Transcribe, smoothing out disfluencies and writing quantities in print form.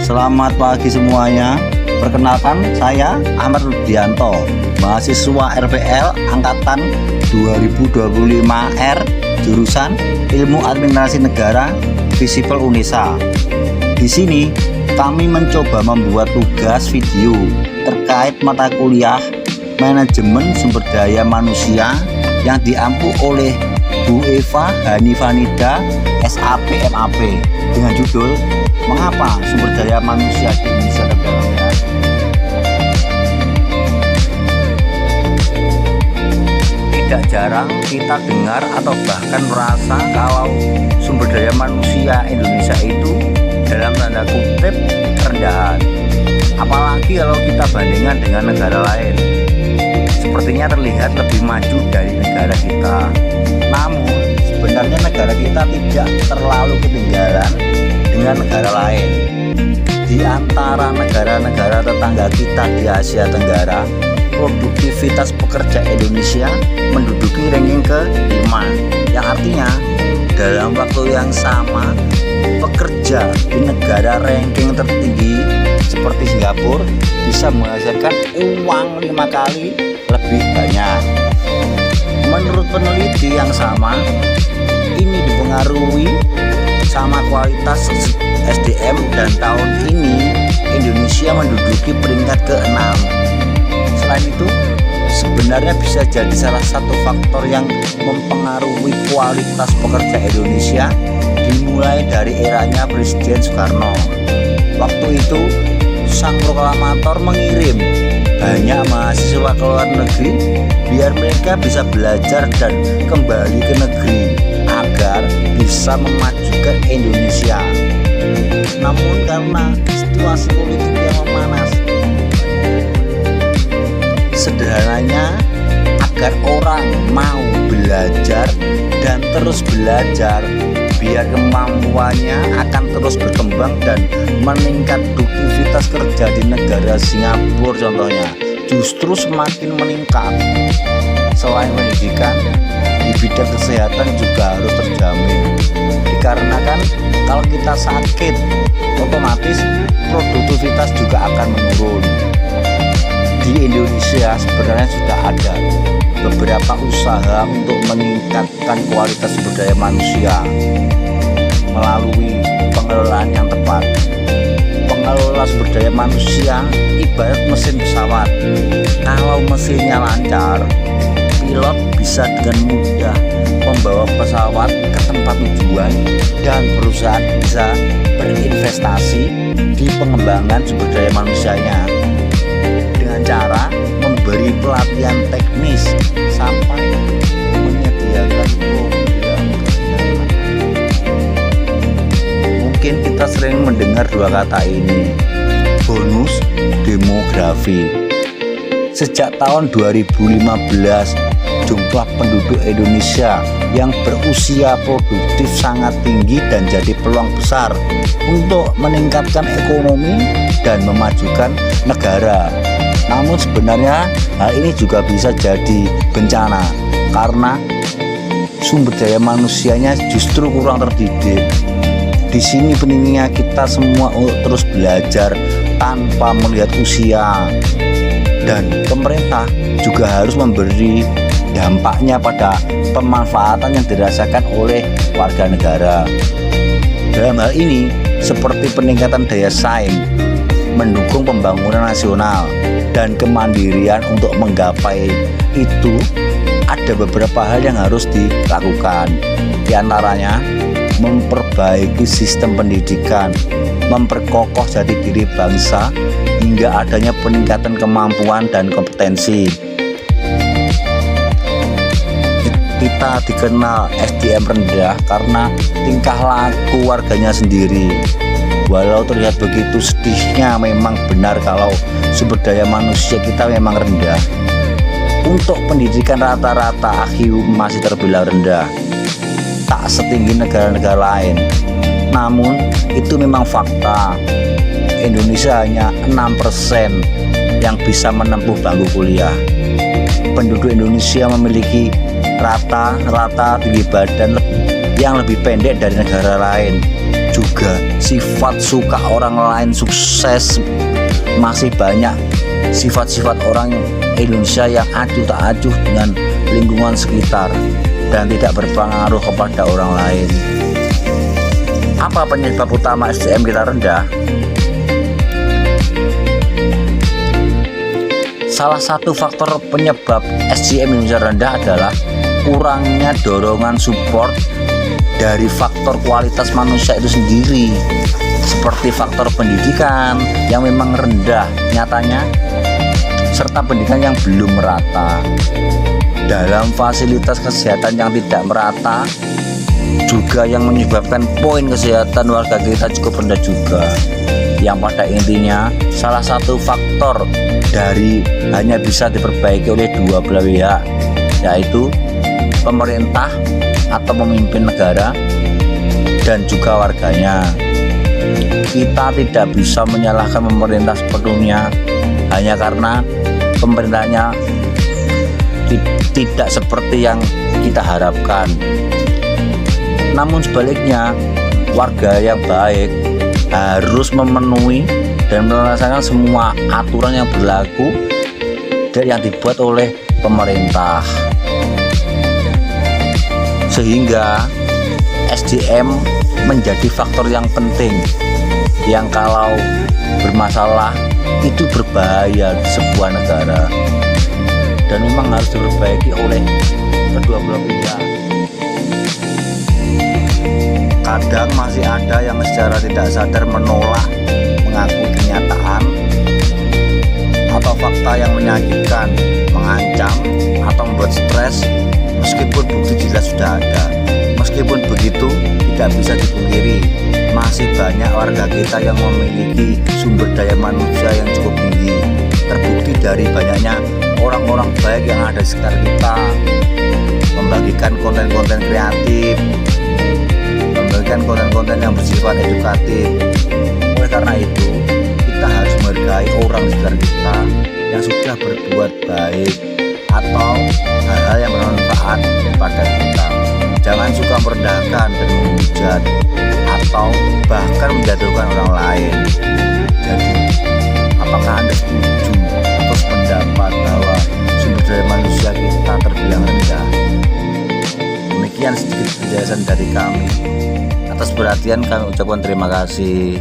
Selamat pagi semuanya. Perkenalkan, saya Ahmad Rudianto, mahasiswa RPL angkatan 2025R, jurusan Ilmu Administrasi Negara, Visipol Unesa. Di sini kami mencoba membuat tugas video terkait mata kuliah Manajemen Sumber Daya Manusia yang diampu oleh Bu Eva Hanifanida SAP MAP dengan judul Mengapa Sumber Daya Manusia di Indonesia terganggu? Tidak jarang kita dengar atau bahkan merasa kalau sumber daya manusia Indonesia itu dalam tanda kutip rendahan. Apalagi kalau kita bandingkan dengan negara lain, sepertinya terlihat lebih maju dari negara kita. Namun sebenarnya negara kita tidak terlalu ketinggalan dengan negara lain. Di antara negara-negara tetangga kita di Asia Tenggara, produktivitas pekerja Indonesia menduduki ranking ke-5, yang artinya dalam waktu yang sama pekerja di negara ranking tertinggi seperti Singapura bisa menghasilkan uang 5 kali lebih banyak. Menurut peneliti yang sama, ini dipengaruhi sama kualitas SDM, dan tahun ini Indonesia menduduki peringkat ke-6. Selain itu, sebenarnya bisa jadi salah satu faktor yang mempengaruhi kualitas pekerja Indonesia dimulai dari eranya Presiden Soekarno. Waktu itu, sang proklamator mengirim banyak mahasiswa ke luar negeri biar mereka bisa belajar dan kembali ke negeri agar bisa memajukan Indonesia. Namun karena situasi politik yang memanas, sederhananya agar orang mau belajar dan terus belajar biar kemampuannya akan terus berkembang dan meningkat. Produktivitas kerja di negara Singapura contohnya justru semakin meningkat. Selain pendidikan, di bidang kesehatan juga harus terjamin, dikarenakan kalau kita sakit otomatis produktivitas juga akan menurun. Di Indonesia sebenarnya sudah ada beberapa usaha untuk meningkatkan kualitas sumber daya manusia melalui pengelolaan yang tepat. Pengelola sumber daya manusia ibarat mesin pesawat. Kalau mesinnya lancar, pilot bisa dengan mudah membawa pesawat ke tempat tujuan dan perusahaan bisa berinvestasi di pengembangan sumber daya manusianya dengan cara memberi pelatihan teknis sampai menyediakan program kesehatan. Mungkin kita sering mendengar dua kata ini, bonus demografi. Sejak tahun 2015, jumlah penduduk Indonesia yang berusia produktif sangat tinggi dan jadi peluang besar untuk meningkatkan ekonomi dan memajukan negara. Namun sebenarnya hal ini juga bisa jadi bencana karena sumber daya manusianya justru kurang terdidik. Di sini pentingnya kita semua untuk terus belajar tanpa melihat usia, dan pemerintah juga harus memberi dampaknya pada pemanfaatan yang dirasakan oleh warga negara. Dalam hal ini seperti peningkatan daya saing, mendukung pembangunan nasional, dan kemandirian. Untuk menggapai itu ada beberapa hal yang harus dilakukan, di antaranya memperbaiki sistem pendidikan, memperkokoh jati diri bangsa hingga adanya peningkatan kemampuan dan kompetensi. Kita dikenal SDM rendah karena tingkah laku warganya sendiri. Walau terlihat begitu sedihnya, memang benar kalau sumber daya manusia kita memang rendah. Untuk pendidikan rata-rata IQ masih terbilang rendah, tak setinggi negara-negara lain. Namun itu memang fakta. Indonesia hanya 6% yang bisa menempuh bangku kuliah. Penduduk Indonesia memiliki rata-rata tinggi badan yang lebih pendek dari negara lain. juga sifat suka orang lain sukses. Masih banyak sifat-sifat orang Indonesia yang acuh tak acuh dengan lingkungan sekitar dan tidak berpengaruh kepada orang lain. Apa penyebab utama SDM kita rendah? Salah satu faktor penyebab SDM Indonesia rendah adalah kurangnya dorongan support dari faktor kualitas manusia itu sendiri, seperti faktor pendidikan yang memang rendah nyatanya, serta pendidikan yang belum merata. Dalam fasilitas kesehatan yang tidak merata juga yang menyebabkan poin kesehatan warga kita cukup rendah juga, yang pada intinya salah satu faktor dari hanya bisa diperbaiki oleh dua belah pihak, yaitu pemerintah atau pemimpin negara dan juga warganya. Kita tidak bisa menyalahkan pemerintah sepenuhnya hanya karena pemerintahnya tidak seperti yang kita harapkan. Namun sebaliknya, warga yang baik harus memenuhi dan melaksanakan semua aturan yang berlaku dan yang dibuat oleh pemerintah, sehingga SDM menjadi faktor yang penting yang kalau bermasalah itu berbahaya di sebuah negara dan memang harus diperbaiki oleh kedua belah pihak. Kadang masih ada yang secara tidak sadar menolak mengakui kenyataan atau fakta yang menyakitkan, mengancam atau membuat stres meskipun bukti jelas sudah ada. Meskipun begitu, tidak bisa dipungkiri masih banyak warga kita yang memiliki sumber daya manusia yang cukup tinggi, terbukti dari banyaknya orang-orang baik yang ada di sekitar kita, membagikan konten-konten kreatif, membagikan konten-konten yang bersifat edukatif. Oleh karena itu, kita harus menghargai orang di sekitar kita yang sudah berbuat baik atau hal-hal yang bermanfaat kepada kita. Jangan suka merendahkan dan menghujat atau bahkan menjatuhkan orang lain. Jadi, apakah Anda setuju atau sependapat bahwa sumber daya manusia kita terbilang rendah? Demikian sedikit penjelasan dari kami. Atas perhatian kami ucapkan terima kasih.